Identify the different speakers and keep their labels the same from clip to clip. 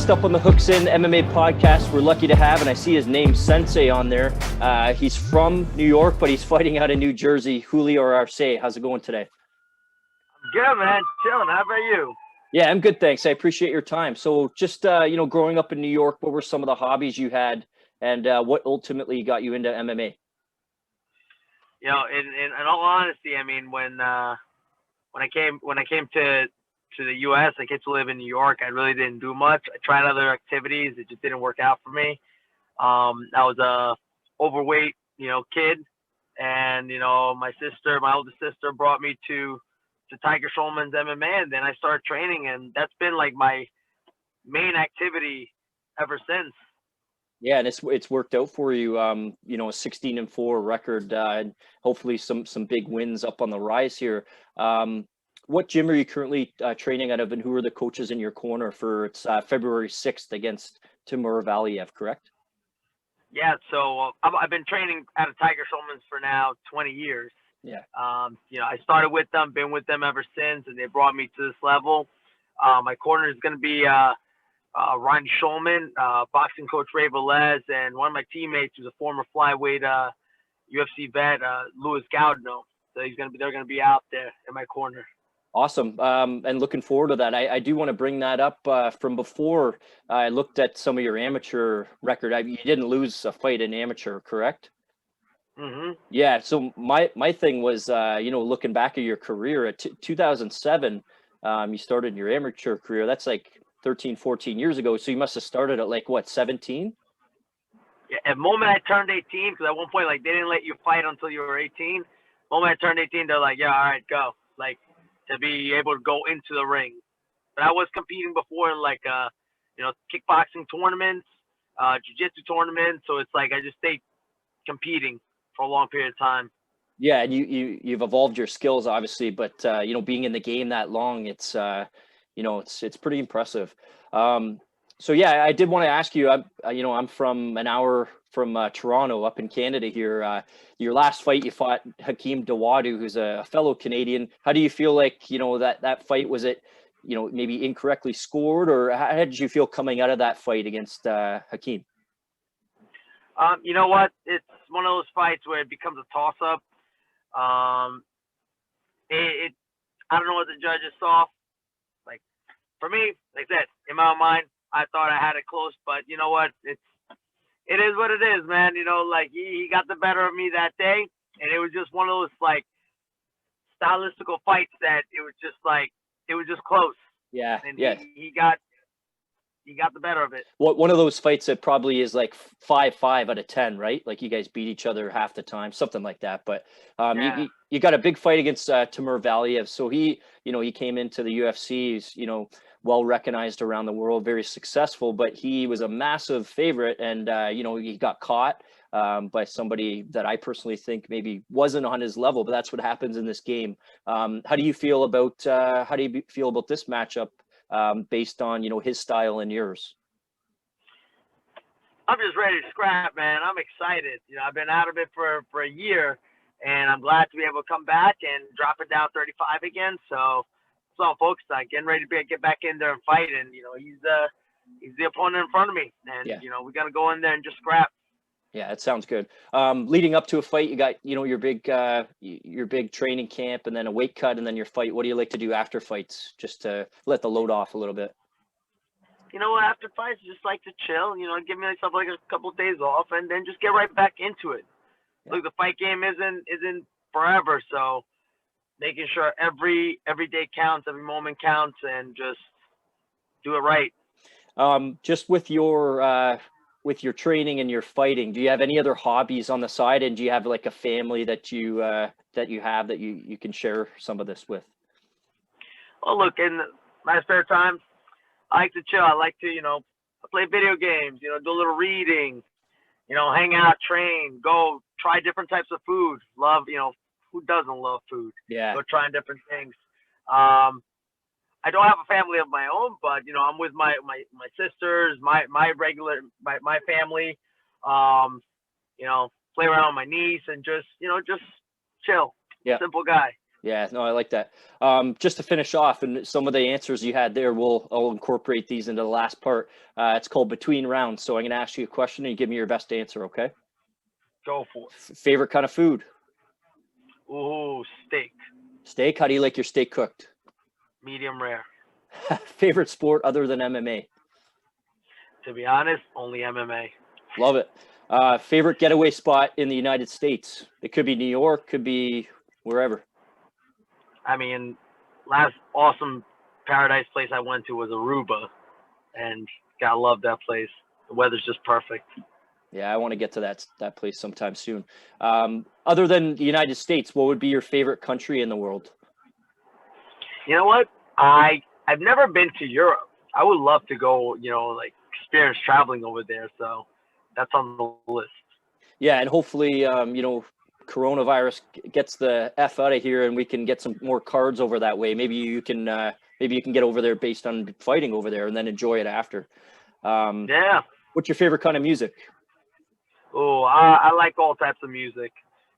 Speaker 1: Next up on the Hooks In MMA podcast, we're lucky to have, and I see his name Sensei on there. He's from New York, but he's fighting out of New Jersey. Julio Arce, how's it going today?
Speaker 2: Good, man. Chilling. How about you?
Speaker 1: Yeah, I'm good, thanks. I appreciate your time. So just, growing up in New York, what were some of the hobbies you had, and what ultimately got you into MMA?
Speaker 2: In all honesty, I mean, when I came to the U.S., I came to live in New York. I really didn't do much. I tried other activities. It just didn't work out for me. I was a overweight, kid, and my oldest sister brought me to Tiger Schulman's MMA, and then I started training, and that's been like my main activity ever since.
Speaker 1: Yeah, and it's worked out for you. A 16-4 record, and hopefully some big wins up on the rise here. What gym are you currently training out of, and who are the coaches in your corner for it's February 6th against Timur Valiev, correct?
Speaker 2: Yeah, so I've been training out of Tiger Schulman's for now 20 years.
Speaker 1: Yeah.
Speaker 2: I started with them, been with them ever since, and they brought me to this level. My corner is going to be Ronnie Schulman, boxing coach Ray Velez, and one of my teammates who's a former flyweight UFC vet, Louis Gaudino. So they're going to be out there in my corner.
Speaker 1: Awesome. And looking forward to that. I do want to bring that up from before. I looked at some of your amateur record. You didn't lose a fight in amateur, correct?
Speaker 2: Mm-hmm.
Speaker 1: Yeah. So my thing was, looking back at your career at 2007, you started your amateur career. That's like 13, 14 years ago. So you must have started at like what, 17?
Speaker 2: Yeah. At the moment I turned 18, because at one point, like, they didn't let you fight until you were 18. The moment I turned 18, they're like, yeah, all right, go. Like, to be able to go into the ring. But I was competing before in like kickboxing tournaments, jiu-jitsu tournaments. So it's like I just stayed competing for a long period of time.
Speaker 1: Yeah, and you've evolved your skills obviously, but being in the game that long, it's pretty impressive. So yeah, I did want to ask you. I'm from an hour from Toronto, up in Canada here. Your last fight, you fought Hakeem Dawodu, who's a fellow Canadian. How do you feel like that fight? Was it maybe incorrectly scored, or how did you feel coming out of that fight against Hakeem?
Speaker 2: You know what? It's one of those fights where it becomes a toss-up. I don't know what the judges saw. Like, for me, like I said, in my own mind, I thought I had it close, but you know what? It is what it is, man. Like he got the better of me that day, and it was just one of those like stylistical fights that it was just close.
Speaker 1: Yeah,
Speaker 2: and
Speaker 1: yeah.
Speaker 2: He got the better of it.
Speaker 1: One of those fights that probably is like 5-5 out of 10, right? Like you guys beat each other half the time, something like that. But
Speaker 2: Yeah.
Speaker 1: you got a big fight against Timur Valiev. So he came into the UFC, he's, well recognized around the world, very successful, but he was a massive favorite, and he got caught by somebody that I personally think maybe wasn't on his level. But that's what happens in this game. How do you feel about this matchup? Based on his style and yours?
Speaker 2: I'm just ready to scrap, man. I'm excited. I've been out of it for a year, and I'm glad to be able to come back and drop it down 35 again. So that's all I'm focused on, getting ready to get back in there and fight. And he's the opponent in front of me, and
Speaker 1: yeah.
Speaker 2: We got to go in there and just scrap.
Speaker 1: Yeah, it sounds good. Leading up to a fight, you got your big training camp, and then a weight cut, and then your fight. What do you like to do after fights, just to let the load off a little bit?
Speaker 2: After fights, I just like to chill. Give myself like a couple of days off, and then just get right back into it. Yeah. Look, the fight game isn't forever, so making sure every day counts, every moment counts, and just do it right.
Speaker 1: Just with your training and your fighting, do you have any other hobbies on the side, and do you have like a family that you can share some of this with?
Speaker 2: Well, look, in my spare time, I like to chill. I like to play video games, do a little reading, hang out, train, go try different types of food. Love, who doesn't love food?
Speaker 1: Yeah.
Speaker 2: Go trying different things. I don't have a family of my own, but I'm with my sisters, my family. Play around with my niece, and just chill.
Speaker 1: Yeah.
Speaker 2: Simple guy.
Speaker 1: Yeah, no, I like that. Just to finish off, and some of the answers you had there, I'll incorporate these into the last part. It's called between rounds. So I'm going to ask you a question, and you give me your best answer. Okay.
Speaker 2: Go for
Speaker 1: Favorite kind of food?
Speaker 2: it. Ooh, steak,
Speaker 1: Steak. How do you like your steak cooked?
Speaker 2: medium rare.
Speaker 1: Favorite sport other than MMA?
Speaker 2: To be honest, only MMA.
Speaker 1: Love it. Favorite getaway spot in the United States? It could be New York, could be wherever.
Speaker 2: I mean, last awesome paradise place I went to was Aruba, and gotta love that place. The weather's just perfect.
Speaker 1: Yeah, I want to get to that place sometime soon. Other than the United States, what would be your favorite country in the world?
Speaker 2: You know what? I've never been to Europe. I would love to go, like experience traveling over there. So that's on the list.
Speaker 1: Yeah, and hopefully, coronavirus gets the F out of here, and we can get some more cards over that way. Maybe you can get over there based on fighting over there, and then enjoy it after.
Speaker 2: Yeah.
Speaker 1: What's your favorite kind of music?
Speaker 2: Oh, I like all types of music.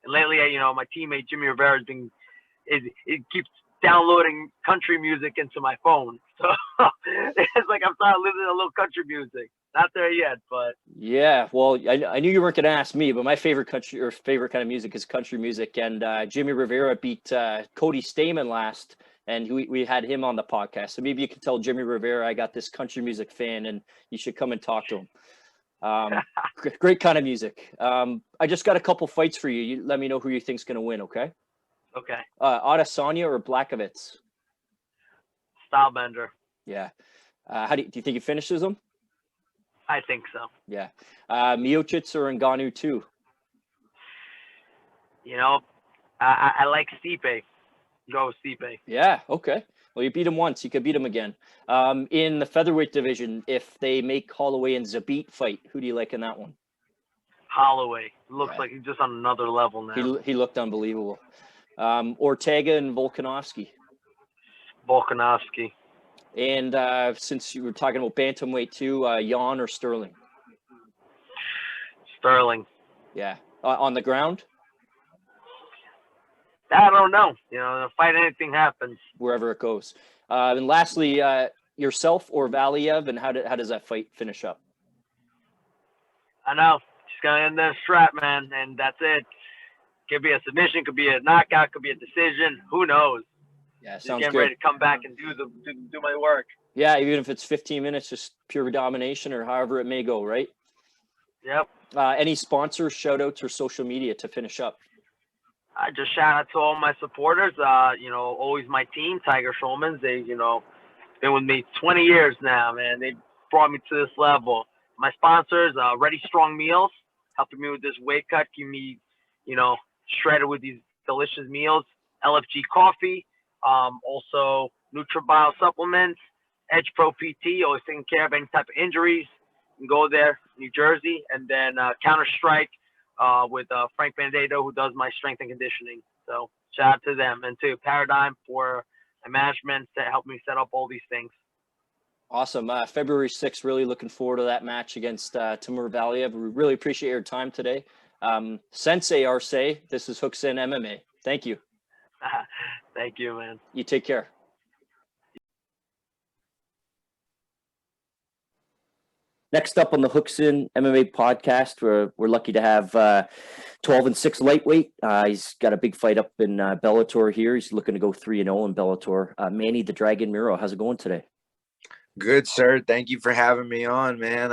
Speaker 2: And lately, my teammate Jimmy Rivera it keeps downloading country music into my phone. So it's like I'm starting to listen to a little country music. Not there yet, but
Speaker 1: yeah. Well, I knew you weren't going to ask me, but my favorite country or favorite kind of music is country music. And Jimmy Rivera beat Cody Stamen last, and we had him on the podcast. So maybe you can tell Jimmy Rivera I got this country music fan, and you should come and talk to him. Great kind of music. I just got a couple fights for you. You let me know who you think's going to win, okay?
Speaker 2: Okay.
Speaker 1: Adesanya or Blachowicz?
Speaker 2: Stylebender.
Speaker 1: Yeah. Do you think he finishes him?
Speaker 2: I think so.
Speaker 1: Yeah. Miocic or Ngannou too?
Speaker 2: I like Stipe. Go with Stipe.
Speaker 1: Yeah. Okay. Well, you beat him once. You could beat him again. In the featherweight division, if they make Holloway and Zabit fight, who do you like in that one?
Speaker 2: Holloway. Looks like he's just on another level now.
Speaker 1: He looked unbelievable. Ortega and Volkanovski.
Speaker 2: Volkanovski.
Speaker 1: And since you were talking about bantamweight too, Jan or Sterling?
Speaker 2: Sterling.
Speaker 1: Yeah. On the ground?
Speaker 2: I don't know. The fight, anything happens.
Speaker 1: Wherever it goes. And lastly, yourself or Valiev, and how does that fight finish up?
Speaker 2: I know. Just going to end the strap, man, and that's it. Could be a submission, could be a knockout, could be a decision. Who knows?
Speaker 1: Yeah, sounds
Speaker 2: just getting
Speaker 1: good.
Speaker 2: ready to come back and do my work.
Speaker 1: Yeah, even if it's 15 minutes, just pure domination or however it may go, right?
Speaker 2: Yep.
Speaker 1: Any sponsors, shout outs, or social media to finish up?
Speaker 2: I just shout out to all my supporters. Always my team, Tiger Schulman's. They, been with me 20 years now, man. They brought me to this level. My sponsors, Ready Strong Meals, helping me with this weight cut, keep me, shredded with these delicious meals. LFG Coffee, also NutriBio supplements, Edge Pro PT, always taking care of any type of injuries. You can go there, New Jersey, and then Counter Strike with Frank Bandato, who does my strength and conditioning. So shout out to them, and to Paradigm for my management to help me set up all these things.
Speaker 1: Awesome. February 6th, really looking forward to that match against Timur Valiev. We really appreciate your time today. Sensei Arce, this is Hooks In MMA. Thank you.
Speaker 2: Thank you, man.
Speaker 1: You take care. Next up on the Hooks In MMA podcast, we're lucky to have 12-6 lightweight. He's got a big fight up in Bellator here. He's looking to go 3-0 in Bellator. Manny the Dragon Muro, how's it going today?
Speaker 3: Good, sir. Thank you for having me on, man.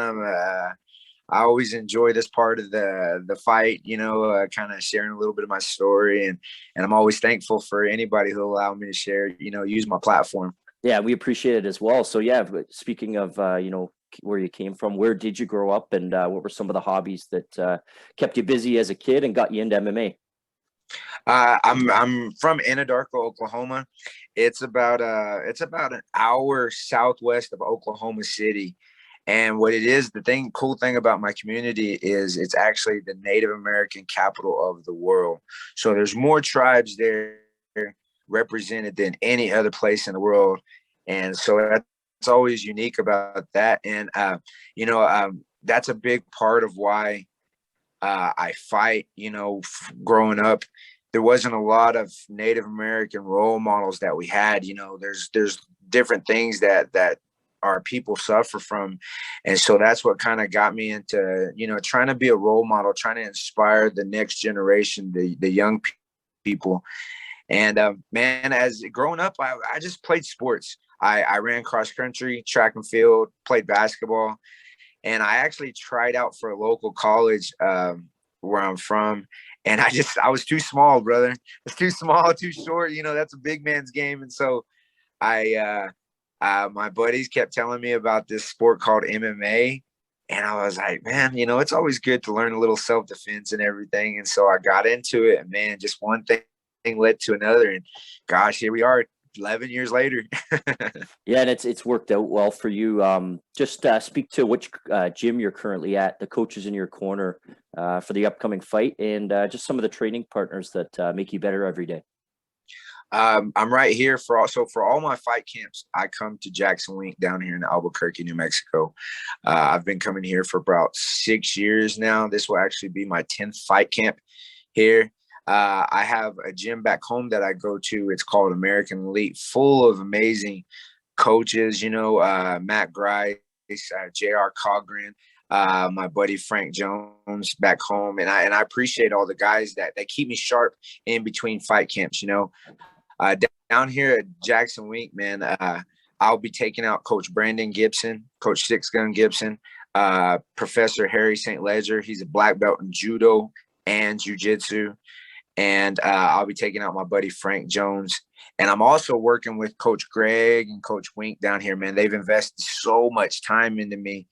Speaker 3: I always enjoy this part of the fight, kind of sharing a little bit of my story, and I'm always thankful for anybody who allow me to share, use my platform.
Speaker 1: Yeah, we appreciate it as well. So yeah, speaking of, where you came from, where did you grow up, and what were some of the hobbies that kept you busy as a kid and got you into MMA?
Speaker 3: I'm from Anadarko, Oklahoma. It's about an hour southwest of Oklahoma City. And what it is, cool thing about my community is it's actually the Native American capital of the world. So there's more tribes there represented than any other place in the world. And so that's always unique about that. And, that's a big part of why I fight, growing up. there wasn't a lot of Native American role models that we had. There's different things that our people suffer from. And so that's what kind of got me into, trying to be a role model, trying to inspire the next generation, the young people. And man, as growing up, I just played sports. I ran cross country, track and field, played basketball. And I actually tried out for a local college where I'm from. And I was too small, brother. I was too small, too short. That's a big man's game. And so my buddies kept telling me about this sport called MMA. And I was like, man, it's always good to learn a little self-defense and everything. And so I got into it, and man, just one thing led to another. And gosh, here we are 11 years later.
Speaker 1: Yeah, and it's worked out well for you. Just speak to which gym you're currently at, the coaches in your corner for the upcoming fight, and just some of the training partners that make you better every day.
Speaker 3: I'm right here for all my fight camps. I come to Jackson Wink down here in Albuquerque, New Mexico. I've been coming here for about 6 years now. This will actually be my 10th fight camp here. I have a gym back home that I go to. It's called American Elite, full of amazing coaches, Matt Grice, J.R. Cogran, my buddy Frank Jones back home. And I appreciate all the guys that keep me sharp in between fight camps. Down here at Jackson Wink, man, I'll be taking out Coach Brandon Gibson, Coach Six Gun Gibson, Professor Harry St. Ledger. He's a black belt in judo and jiu-jitsu. And I'll be taking out my buddy Frank Jones. And I'm also working with Coach Greg and Coach Wink down here, man. They've invested so much time into me,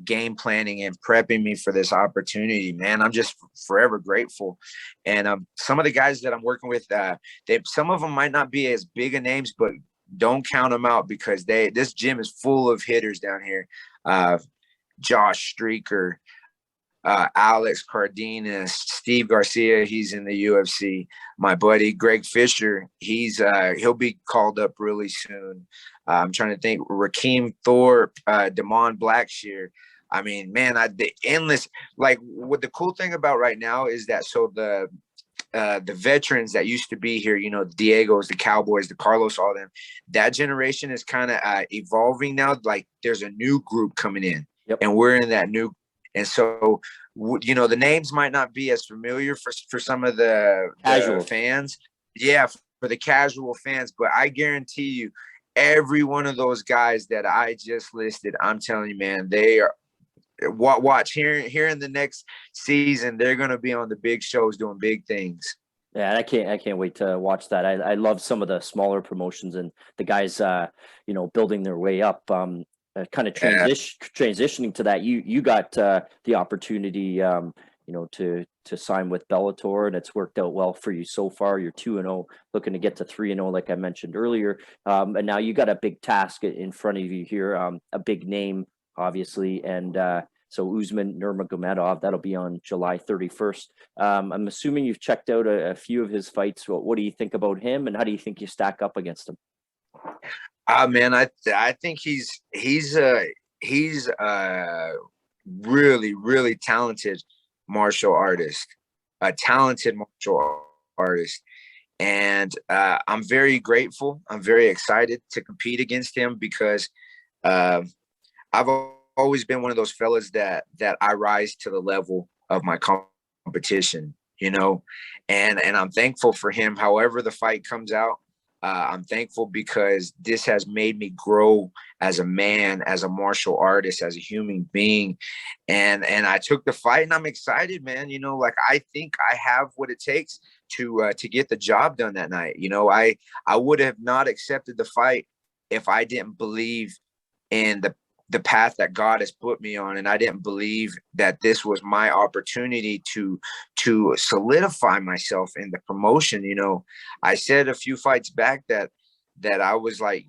Speaker 3: game planning and prepping me for this opportunity, man. I'm just forever grateful. And some of the guys that I'm working with, some of them might not be as big of names, but don't count them out, because this gym is full of hitters down here. Josh Streaker, Alex Cardenas, Steve Garcia, he's in the UFC. My buddy Greg Fisher, he'll be called up really soon. I'm trying to think. Rakeem Thorpe, Damon Blackshear. I mean, man, the endless. Like, what the cool thing about right now is that the veterans that used to be here, the Diegos, the Cowboys, the Carlos, all them, that generation is kind of evolving now. Like, there's a new group coming in, yep. And we're in that new. And so, the names might not be as familiar for some of the fans. Yeah, for the casual fans. But I guarantee you, every one of those guys that I just listed, I'm telling you, man, they are watch here in the next season. They're going to be on the big shows doing big things.
Speaker 1: Yeah, I can't wait to watch that. I love some of the smaller promotions and the guys, building their way up. Kind of transitioning to that, you got the opportunity, to sign with Bellator, and it's worked out well for you so far. You're 2-0, looking to get to 3-0, like I mentioned earlier. And now you got a big task in front of you here, a big name, obviously, and so Usman Nurmagomedov, that'll be on July 31st. I'm assuming you've checked out a few of his fights. What do you think about him, and how do you think you stack up against him?
Speaker 3: Man, I think he's really, really talented martial artist, a talented martial artist. And I'm very grateful. I'm very excited to compete against him, because I've always been one of those fellas that I rise to the level of my competition, and I'm thankful for him. However the fight comes out, I'm thankful, because this has made me grow as a man, as a martial artist, as a human being. And I took the fight, and I'm excited, man. I think I have what it takes to get the job done that night. I would have not accepted the fight if I didn't believe in the path that God has put me on. And I didn't believe that this was my opportunity to solidify myself in the promotion. I said a few fights back that I was like,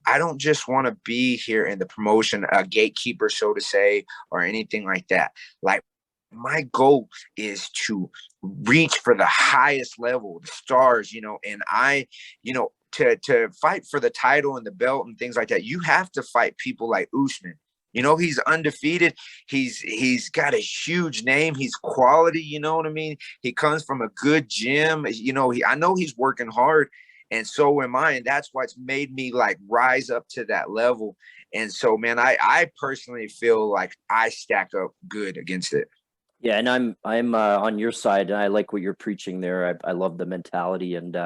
Speaker 3: I don't just want to be here in the promotion, a gatekeeper, so to say, or anything like that. Like, my goal is to reach for the highest level, the stars, and to fight for the title and the belt and things like that. You have to fight people like Usman. You know, he's undefeated. He's got a huge name. He's quality. You know what I mean? He comes from a good gym. You know, I know he's working hard, and so am I. And that's what's made me like rise up to that level. And so, man, I personally feel like I stack up good against it.
Speaker 1: Yeah, and I'm on your side, and I like what you're preaching there. I love the mentality, and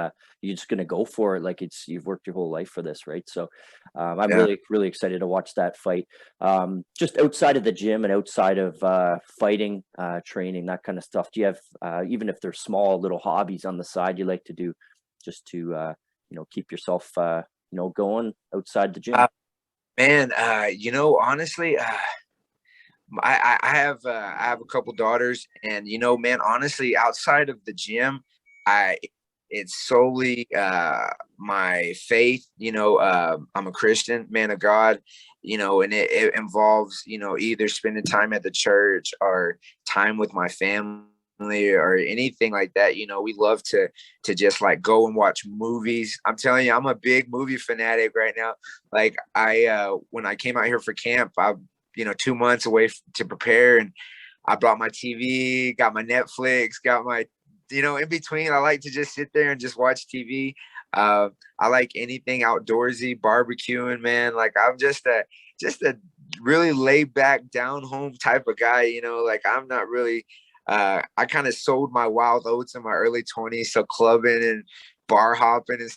Speaker 1: you're just gonna go for it. Like you've worked your whole life for this, right? So I'm
Speaker 3: Yeah.
Speaker 1: really excited to watch that fight. Just outside of the gym and outside of fighting, training, that kind of stuff. Do you have even if they're small little hobbies on the side you like to do, just to keep yourself going outside the gym?
Speaker 3: Man, honestly, I have a couple daughters, and man, honestly, outside of the gym, I it's solely my faith. I'm a Christian, man of God. And it involves either spending time at the church or time with my family or anything like that. We love to just like go and watch movies. I'm telling you, I'm a big movie fanatic right now. Like when I came out here for camp, I 2 months away to prepare, and I brought my TV, got my Netflix, got my in between. I like to just sit there and just watch TV. I like anything outdoorsy, barbecuing, man. Like I'm just a really laid back, down home type of guy. Like I'm not really I kind of sold my wild oats in my early 20s, so clubbing and bar hopping and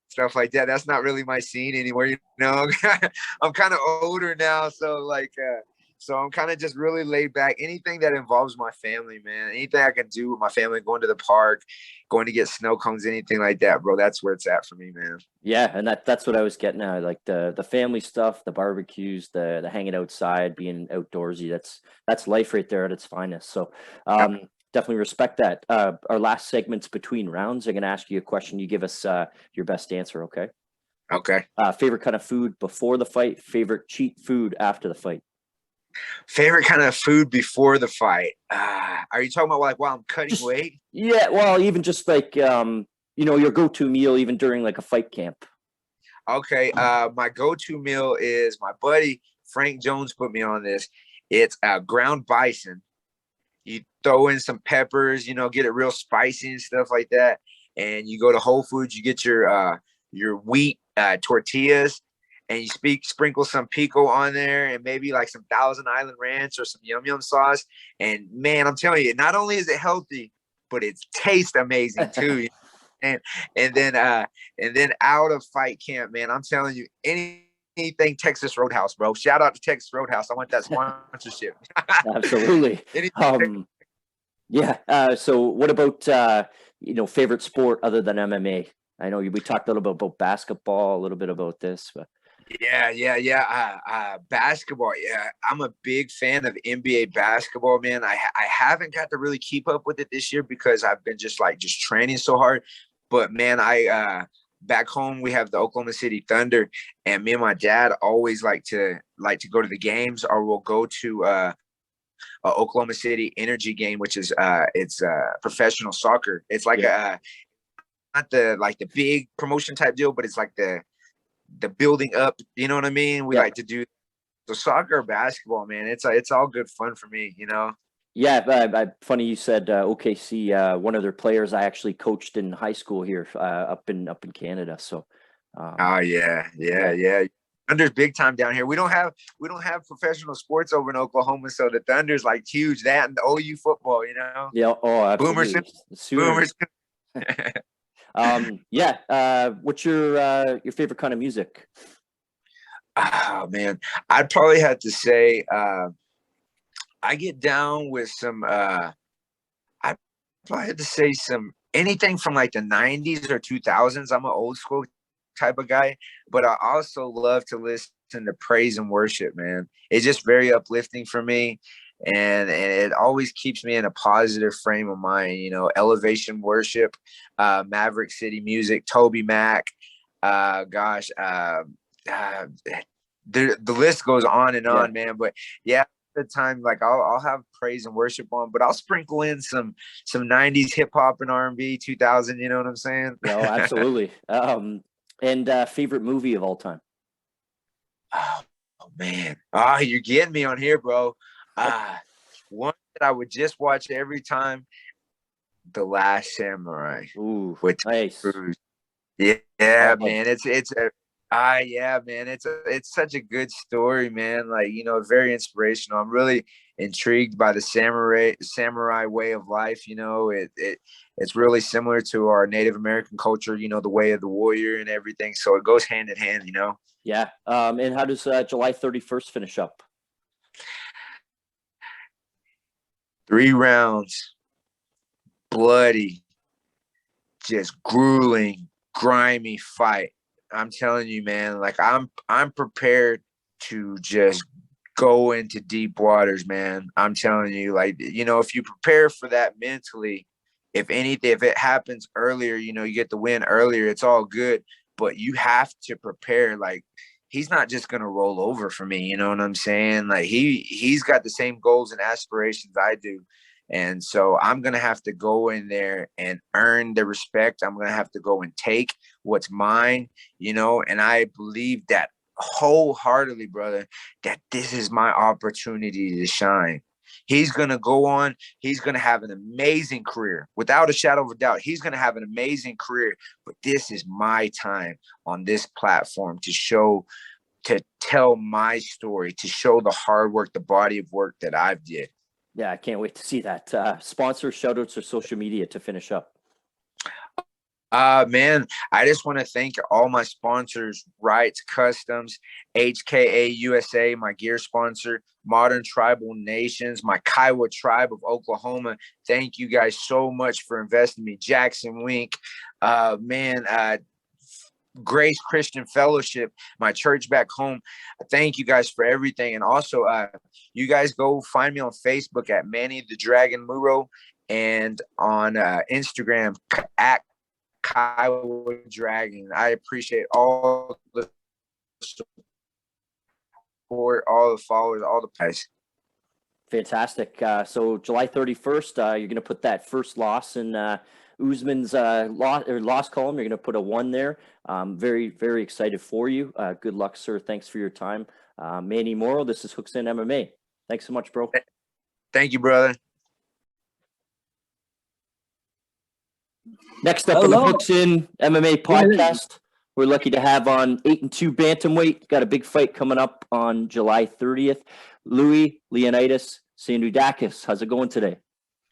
Speaker 3: stuff like that, that's not really my scene anymore. I'm kind of older now, so so I'm kind of just really laid back. Anything that involves my family, man, anything I can do with my family, going to the park, going to get snow cones, anything like that, bro, that's where it's at for me, man.
Speaker 1: Yeah, and that's what I was getting at, like the family stuff, the barbecues, the hanging outside, being outdoorsy. That's life right there at its finest. So definitely respect that. Our last segment's between rounds. I'm gonna ask you a question. You give us your best answer, okay?
Speaker 3: Okay.
Speaker 1: Favorite kind of food before the fight, favorite cheat food after the fight.
Speaker 3: Favorite kind of food before the fight. Are you talking about like while I'm cutting weight?
Speaker 1: Yeah, well, even just like your go-to meal even during like a fight camp.
Speaker 3: Okay. My go-to meal is my buddy Frank Jones put me on this. It's ground bison. You throw in some peppers, get it real spicy and stuff like that. And you go to Whole Foods, you get your wheat tortillas, and you sprinkle some pico on there, and maybe like some Thousand Island Ranch or some Yum Yum sauce. And man, I'm telling you, not only is it healthy, but it tastes amazing too. and then out of fight camp, man, I'm telling you, anything Texas Roadhouse, bro. Shout out to Texas Roadhouse. I want that sponsorship.
Speaker 1: Absolutely. Yeah. So what about favorite sport other than MMA? I know we talked a little bit about basketball, a little bit about this, but
Speaker 3: yeah. Basketball. Yeah, I'm a big fan of NBA basketball, man. I haven't got to really keep up with it this year because I've been just training so hard. But man, I back home we have the Oklahoma City Thunder, and me and my dad always like to go to the games, or we'll go to Oklahoma City Energy game, which is it's professional soccer. It's like not the big promotion type deal, but it's like the building up. You know what I mean? We like to do the soccer, basketball, man. It's all good fun for me.
Speaker 1: Yeah, funny you said OKC. One of their players I actually coached in high school here up in Canada. So,
Speaker 3: oh yeah. Thunder's big time down here. We don't have professional sports over in Oklahoma, so the Thunder's like huge. That and the OU football,
Speaker 1: Yeah. Oh, absolutely.
Speaker 3: Boomers.
Speaker 1: What's your favorite kind of music?
Speaker 3: Oh man, I'd probably have to say I get down with some I probably have to say some anything from like the 90s or 2000s. I'm an old school type of guy, but I also love to listen to praise and worship, man. It's just very uplifting for me. And it always keeps me in a positive frame of mind, elevation worship, Maverick City Music, Toby Mac, the list goes on and on, man. But yeah, the time like I'll have praise and worship on, but I'll sprinkle in some 90s hip hop and R&B, 2000. You know what I'm saying?
Speaker 1: No, absolutely. And favorite movie of all time?
Speaker 3: man. You're getting me on here, bro. One that I would just watch every time, The Last Samurai.
Speaker 1: Ooh,
Speaker 3: with Tom
Speaker 1: nice.
Speaker 3: Cruise. Yeah,
Speaker 1: Oh,
Speaker 3: man. Yeah, man. It's such a good story, man. Like, very inspirational. I'm really intrigued by the samurai way of life. It's really similar to our Native American culture, the way of the warrior and everything. So it goes hand in hand,
Speaker 1: Yeah. And how does July 31st finish up?
Speaker 3: 3 rounds, bloody, just grueling, grimy fight. I'm telling you, man, like I'm prepared to just go into deep waters, man. I'm telling you, like, if you prepare for that mentally, if anything, if it happens earlier, you get the win earlier, it's all good. But you have to prepare. Like, he's not just gonna roll over for me, you know what I'm saying? Like, he's got the same goals and aspirations I do. And so I'm going to have to go in there and earn the respect. I'm going to have to go and take what's mine, and I believe that wholeheartedly, brother, that this is my opportunity to shine. He's going to go on. He's going to have an amazing career. Without a shadow of a doubt, he's going to have an amazing career. But this is my time on this platform to tell my story, to show the hard work, the body of work that I've did.
Speaker 1: Yeah, I can't wait to see that. Sponsor shoutouts or social media to finish up.
Speaker 3: Man, I just want to thank all my sponsors, Wrights Customs, HKA USA, my gear sponsor, Modern Tribal Nations, my Kiowa tribe of Oklahoma. Thank you guys so much for investing in me. Jackson Wink, Grace Christian Fellowship, my church back home. Thank you guys for everything. And also, you guys go find me on Facebook at Manny the Dragon Muro, and on Instagram at Kiowa Dragon. I appreciate all the support, all the followers, all the guys.
Speaker 1: Fantastic. So July 31st, you're going to put that first loss in Usman's loss column. You're going to put a 1 there. Very, very excited for you. Good luck, sir. Thanks for your time. Manny Muro, this is Hooks In MMA. Thanks so much, bro.
Speaker 3: Thank you, brother.
Speaker 1: Next up on the Hooks In MMA podcast, we're lucky to have on 8-2 bantamweight. Got a big fight coming up on July 30th. Louie, Leonidas, Sanoudakis. How's it going today?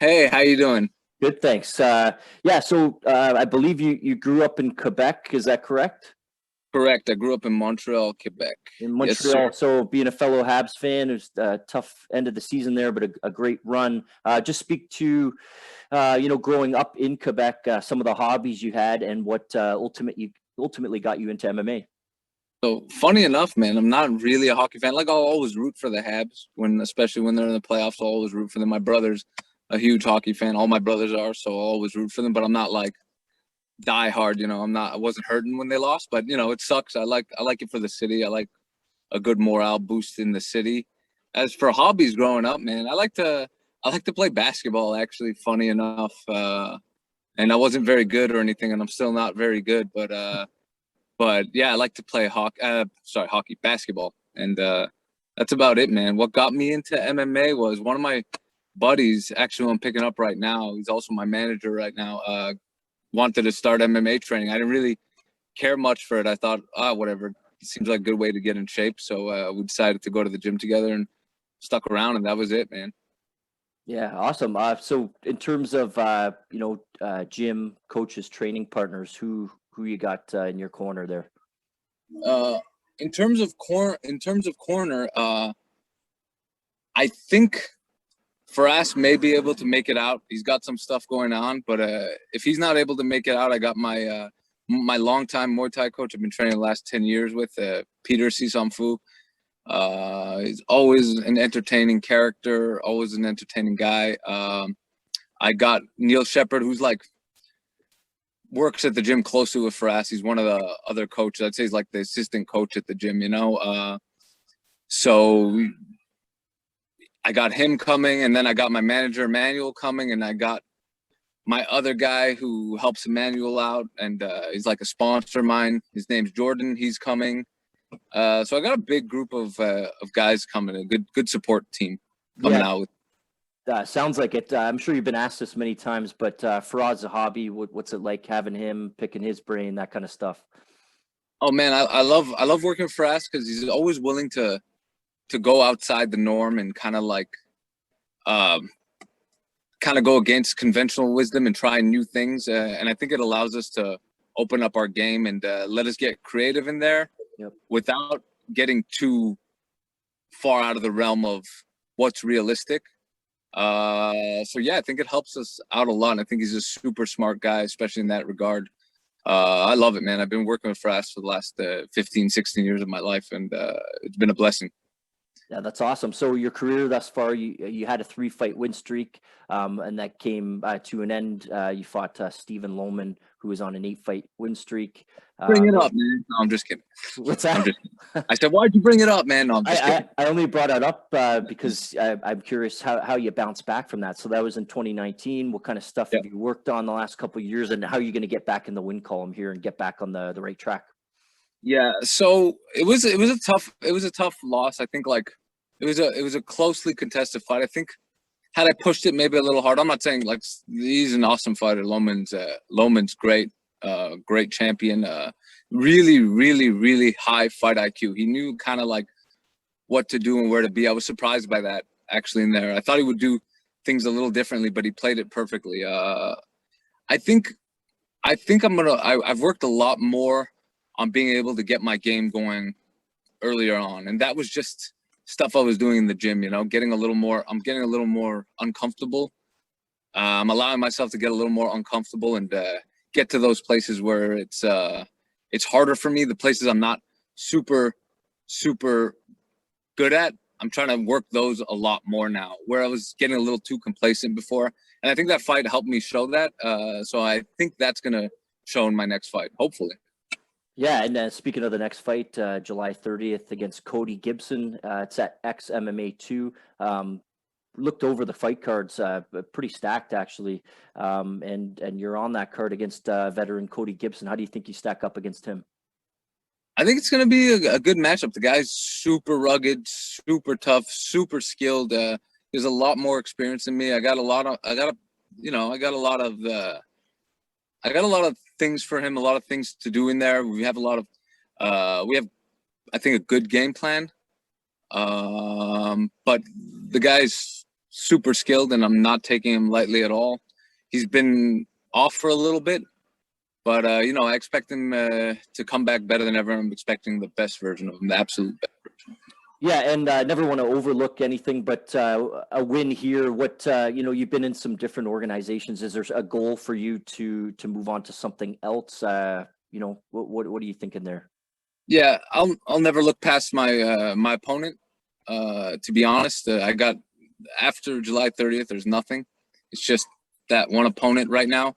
Speaker 4: Hey, how you doing?
Speaker 1: Good, thanks. So I believe you grew up in Quebec. Is that correct?
Speaker 4: Correct. I grew up in Montreal, Quebec.
Speaker 1: In Montreal. Yes, so being a fellow Habs fan, it was a tough end of the season there, but a great run. Just speak to, growing up in Quebec, some of the hobbies you had and what ultimately got you into MMA.
Speaker 4: So funny enough, man, I'm not really a hockey fan. Like, I'll always root for the Habs especially when they're in the playoffs. I'll always root for them. My brother's a huge hockey fan. All my brothers are, so I'll always root for them. But I'm not like die hard. I wasn't hurting when they lost, but it sucks. I like it for the city. I like a good morale boost in the city. As for hobbies growing up, man, I like to play basketball. Actually, funny enough, and I wasn't very good or anything, and I'm still not very good, but yeah, I like to play basketball, and that's about it, man. What got me into MMA was one of my buddies, actually, who I'm picking up right now. He's also my manager right now. Wanted to start MMA training. I didn't really care much for it. I thought, whatever. It seems like a good way to get in shape. So we decided to go to the gym together and stuck around, and that was it, man.
Speaker 1: Yeah, awesome. So in terms of gym coaches, training partners, who you got in your corner there?
Speaker 4: In terms of corner, I think Faraz may be able to make it out. He's got some stuff going on, but if he's not able to make it out, I got my my longtime Muay Thai coach I've been training the last 10 years with, Peter Sisamfu. He's always an entertaining character, always an entertaining guy. I got Neil Shepard, who's works at the gym closely with Faraz. He's one of the other coaches. I'd say he's like the assistant coach at the gym, So I got him coming, and then I got my manager, Emmanuel, coming, and I got my other guy who helps Emmanuel out, and he's like a sponsor of mine. His name's Jordan. He's coming. So I got a big group of guys coming, a good support team coming out.
Speaker 1: Sounds like it. I'm sure you've been asked this many times, but Faraz Zahabi, what's it like having him, picking his brain, that kind of stuff?
Speaker 4: Oh man, I love working with Faraz because he's always willing to go outside the norm and kind of like kind of go against conventional wisdom and try new things. And I think it allows us to open up our game and let us get creative in there without getting too far out of the realm of what's realistic. So yeah, I think it helps us out a lot. And I think he's a super smart guy, especially in that regard. I love it, man. I've been working with Faraz for the last 15, 16 years of my life, and it's been a blessing.
Speaker 1: Yeah, that's awesome. So your career thus far, you had a 3-fight win streak, and that came to an end. You fought Stephen Lohman, who was on an 8-fight win streak.
Speaker 4: Bring it up, man. No, I'm just kidding.
Speaker 1: What's that?
Speaker 4: I'm just kidding. I said, why'd you bring it up, man? No, I'm just kidding.
Speaker 1: I only brought it up because I'm curious how you bounce back from that. So that was in 2019. What kind of stuff have you worked on the last couple of years, and how are you going to get back in the win column here and get back on the right track?
Speaker 4: Yeah, so it was a tough loss. I think like it was a closely contested fight. I think had I pushed it maybe a little hard. I'm not saying like he's an awesome fighter. Lohman's great, great champion. Really high fight IQ. He knew kind of like what to do and where to be. I was surprised by that actually in there. I thought he would do things a little differently, but he played it perfectly. I think I've worked a lot more on being able to get my game going earlier on. And that was just stuff I was doing in the gym, you know, I'm getting a little more uncomfortable. I'm allowing myself to get a little more uncomfortable and get to those places where it's harder for me. The places I'm not super good at, I'm trying to work those a lot more now, where I was getting a little too complacent before. And I think that fight helped me show that. So I think that's going to show in my next fight, hopefully.
Speaker 1: Yeah, and speaking of the next fight, July 30th against Cody Gibson, it's at MMA 2. Looked over the fight cards, pretty stacked actually, and you're on that card against veteran Cody Gibson. How do you think you stack up against him?
Speaker 4: I think it's going to be a good matchup. The guy's super rugged, super tough, super skilled. There's a lot more experience than me. I got a lot of things for him, a lot of things to do in there. We have I think, a good game plan. But the guy's super skilled, and I'm not taking him lightly at all. He's been off for a little bit, but I expect him to come back better than ever. I'm expecting the best version of him, the absolute best version.
Speaker 1: Yeah, and I never want to overlook anything, but a win here. What you've been in some different organizations. Is there a goal for you to move on to something else? What are you thinking there?
Speaker 4: Yeah, I'll never look past my my opponent. To be honest, I got after July 30th. There's nothing. It's just that one opponent right now.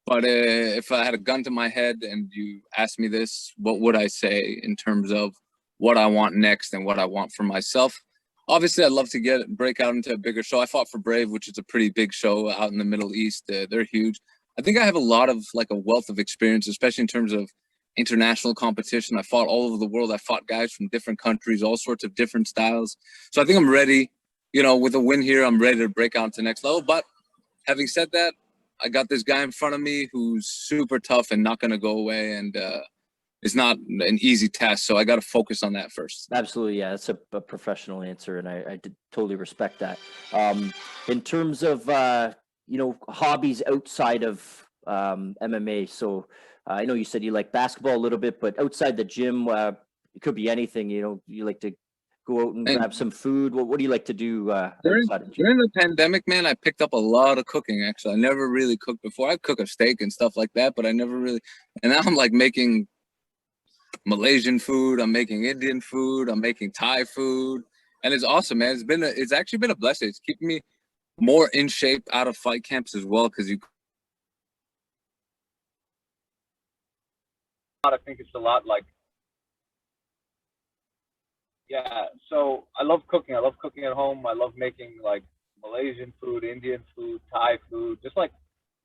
Speaker 4: But if I had a gun to my head and you asked me this, what would I say in terms of what I want next and what I want for myself? Obviously, I'd love to break out into a bigger show. I fought for Brave, which is a pretty big show out in the Middle East. They're huge. I think I have a lot of a wealth of experience, especially in terms of international competition. I fought all over the world. I fought guys from different countries, all sorts of different styles. So I think I'm ready. With a win here, I'm ready to break out to the next level. But having said that, I got this guy in front of me who's super tough and not going to go away. And it's not an easy task. So I got to focus on that first.
Speaker 1: Absolutely. Yeah, that's a professional answer. And I did totally respect that. In terms of, hobbies outside of MMA. So I know you said you like basketball a little bit, but outside the gym, it could be anything. You like to go out and grab some food. What do you like to do
Speaker 4: during the pandemic, man? I picked up a lot of cooking. Actually, I never really cooked before. I'd cook a steak and stuff like that, but I never really. And now I'm making Malaysian food. I'm making Indian food. I'm making Thai food, and it's awesome, man. It's actually been a blessing. It's keeping me more in shape out of fight camps as well, because I think it's a lot yeah, so I love cooking. I love cooking at home. I love making Malaysian food, Indian food, Thai food, just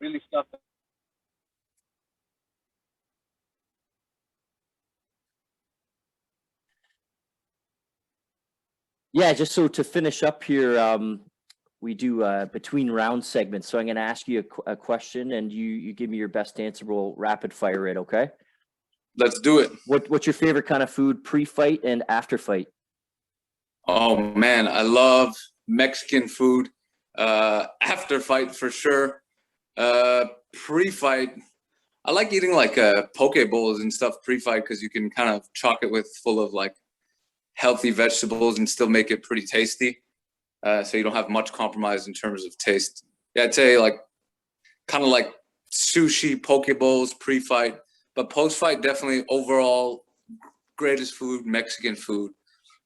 Speaker 4: really stuff.
Speaker 1: Yeah, just so to finish up here, we do between round segments. So I'm going to ask you a question, and you give me your best answer. We'll rapid fire it. Okay.
Speaker 4: Let's do it.
Speaker 1: What's your favorite kind of food, pre-fight and after fight?
Speaker 4: Oh man, I love Mexican food. After fight for sure. Pre-fight, I like eating like poke bowls and stuff pre-fight because you can kind of chalk it with full of like healthy vegetables and still make it pretty tasty. So you don't have much compromise in terms of taste. Yeah, I'd say like kind of like sushi, poke bowls pre-fight, but post-fight definitely overall greatest food, Mexican food,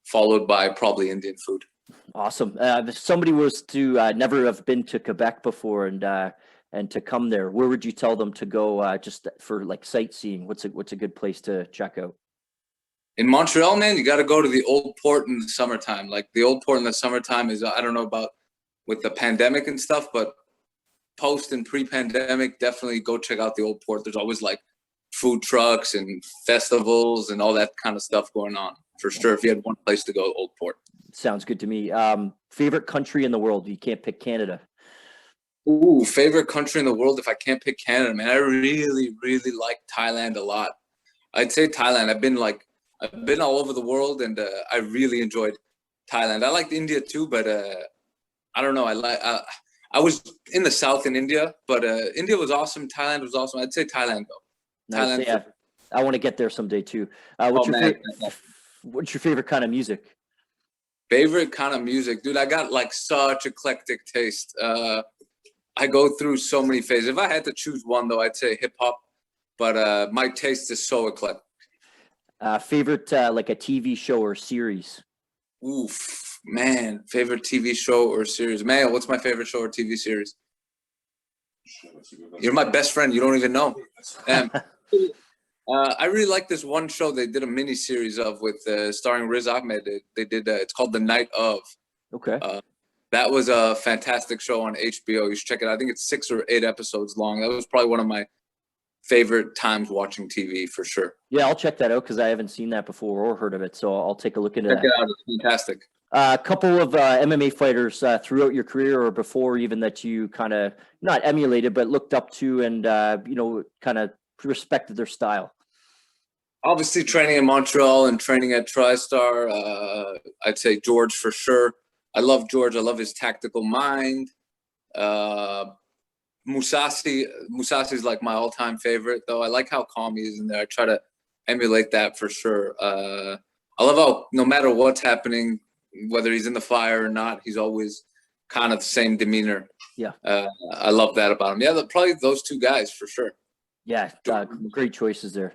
Speaker 4: followed by probably Indian food.
Speaker 1: Awesome. If somebody was to never have been to Quebec before and to come there, where would you tell them to go just for like sightseeing? What's a good place to check out?
Speaker 4: In Montreal, man, you got to go to the Old Port in the summertime. Like the Old Port in the summertime is, I don't know about with the pandemic and stuff, but post and pre-pandemic, definitely go check out the Old Port. There's always like food trucks and festivals and all that kind of stuff going on for sure. If you had one place to go, Old Port.
Speaker 1: Sounds good to me. Favorite country in the world? You can't pick Canada.
Speaker 4: Ooh, favorite country in the world if I can't pick Canada, man. I really, really like Thailand a lot. I'd say Thailand. I've been all over the world, and I really enjoyed Thailand. I liked India too, but I don't know. I was in the south in India, but India was awesome. Thailand was awesome. I'd say Thailand though.
Speaker 1: Nice.
Speaker 4: Thailand.
Speaker 1: Yeah, I want to get there someday too. What's your favorite kind of music?
Speaker 4: Favorite kind of music, dude. I got like such eclectic taste. I go through so many phases. If I had to choose one, though, I'd say hip hop. But my taste is so eclectic.
Speaker 1: Favorite like a TV show or series?
Speaker 4: Oof, man. Favorite TV show or series? Man, what's my favorite show or TV series? You're my best friend. You don't even know. I really like this one show they did a mini series of with starring Riz Ahmed. They did it's called The Night of.
Speaker 1: Okay.
Speaker 4: That was a fantastic show on HBO. You should check it out. I think it's 6 or 8 episodes long. That was probably one of my favorite times watching TV for sure.
Speaker 1: Yeah, I'll check that out because I haven't seen that before or heard of it. So I'll take a look into
Speaker 4: Check
Speaker 1: that.
Speaker 4: it out. It's fantastic.
Speaker 1: A couple of MMA fighters throughout your career or before even that you kind of not emulated but looked up to and kind of respected their style.
Speaker 4: Obviously, training in Montreal and training at TriStar, I'd say George for sure. I love George. I love his tactical mind. Musasi is like my all-time favorite, though. I like how calm he is in there. I try to emulate that for sure. I love how no matter what's happening, whether he's in the fire or not, he's always kind of the same demeanor.
Speaker 1: Yeah.
Speaker 4: I love that about him. Yeah, probably those two guys for sure.
Speaker 1: Yeah, great choices there.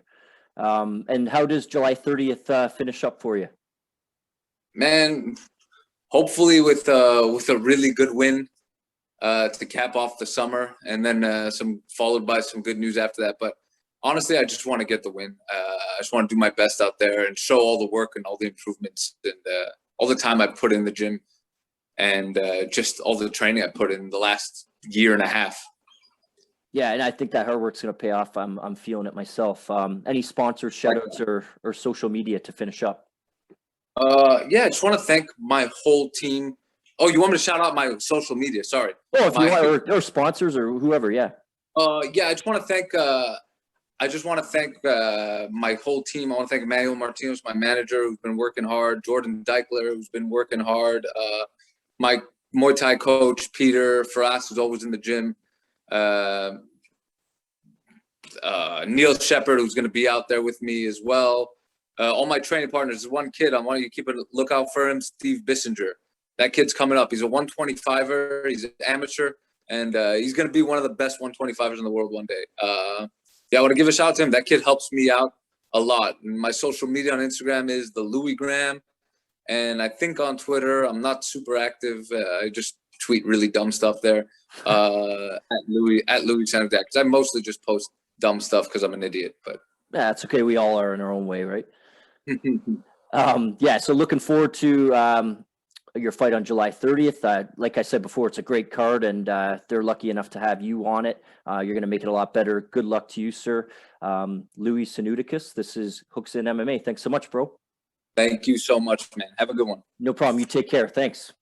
Speaker 1: And how does July 30th finish up for you?
Speaker 4: Man, hopefully with a really good win to cap off the summer, and then followed by some good news after that. But honestly, I just want to get the win. I just want to do my best out there and show all the work and all the improvements and all the time I put in the gym and just all the training I put in the last year and a half.
Speaker 1: Yeah, and I think that hard work's going to pay off. I'm feeling it myself. Any sponsors, shoutouts, or social media to finish up?
Speaker 4: Yeah, I just want to thank my whole team. Oh, you want me to shout out my social media? Sorry.
Speaker 1: Oh, if you want, or sponsors or whoever, yeah.
Speaker 4: Yeah, I just want to thank. My whole team. I want to thank Emmanuel Martinez, my manager, who's been working hard. Jordan Deichler, who's been working hard. My Muay Thai coach, Peter Ferraz, who's always in the gym. Neil Shepard, who's going to be out there with me as well. All my training partners. There's one kid I want you to keep a lookout for him, Steve Bissinger. That kid's coming up. He's a 125er. He's an amateur, and he's going to be one of the best 125ers in the world one day. Yeah, I want to give a shout out to him. That kid helps me out a lot. And my social media on Instagram is the Louie Gram, and I think on Twitter I'm not super active. I just tweet really dumb stuff there. At Louie Sanoudakis. I mostly just post dumb stuff because I'm an idiot. But
Speaker 1: yeah, it's okay. We all are in our own way, right? Yeah. So looking forward to your fight on July 30th. Like I said before, it's a great card, and they're lucky enough to have you on it. You're going to make it a lot better. Good luck to you, sir. Louis Sanoudakis. This is Hooks in MMA. Thanks so much, bro.
Speaker 4: Thank you so much, man. Have a good one.
Speaker 1: No problem. You take care. Thanks.